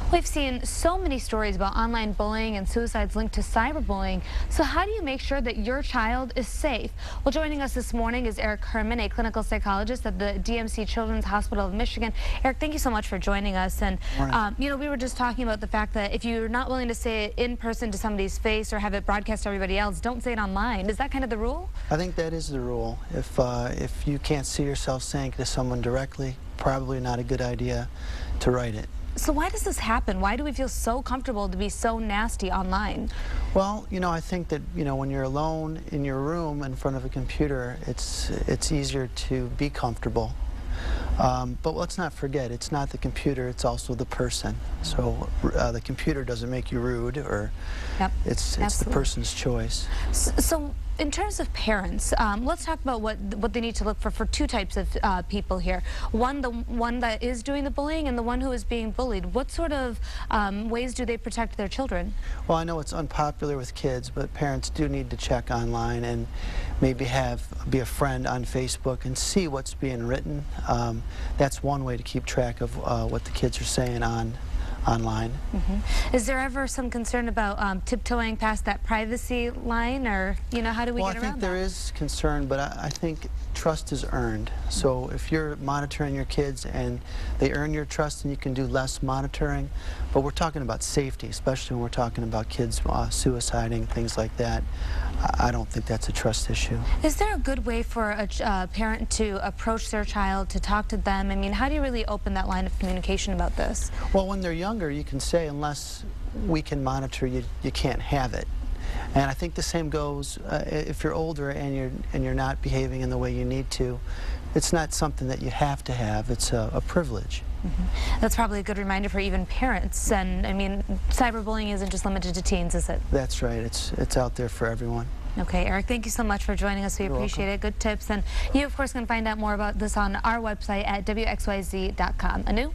We've seen so many stories about online bullying and suicides linked to cyberbullying. So how do you make sure that your child is safe? Well, joining us this morning is Eric Herman, a clinical psychologist at the DMC Children's Hospital of Michigan. Eric, thank you so much for joining us. And, we were just talking about the fact that if you're not willing to say it in person to somebody's face or have it broadcast to everybody else, don't say it online. Is that kind of the rule? I think that is the rule. If you can't see yourself saying it to someone directly, probably not a good idea to write it. So why does this happen? Why do we feel so comfortable to be so nasty online? Well, I think that, when you're alone in your room in front of a computer, it's easier to be comfortable. But let's not forget, it's not the computer, it's also the person. So the computer doesn't make you rude, or it's the person's choice. So in terms of parents, let's talk about what they need to look for two types of people here. The one that is doing the bullying and the one who is being bullied. What sort of ways do they protect their children? Well, I know it's unpopular with kids, but parents do need to check online and maybe be a friend on Facebook and see what's being written. That's one way to keep track of what the kids are saying online. Is there ever some concern about tiptoeing past that privacy line, or how do we get around that? Well, I think there is concern, but I think trust is earned. So if you're monitoring your kids and they earn your trust, then you can do less monitoring. But we're talking about safety, especially when we're talking about kids suiciding, things like that. I don't think that's a trust issue. Is there a good way for a parent to approach their child, to talk to them? I mean, how do you really open that line of communication about this? Well, when they're younger, you can say, unless we can monitor you, you can't have it. And I think the same goes if you're older and you're not behaving in the way you need to. It's not something that you have to have. It's a privilege. That's probably a good reminder for even parents. And I mean, cyberbullying isn't just limited to teens, is it? That's right. It's out there for everyone. Okay, Eric, thank you so much for joining us. We appreciate it. Good tips. And you, of course, can find out more about this on our website at WXYZ.com. Anu?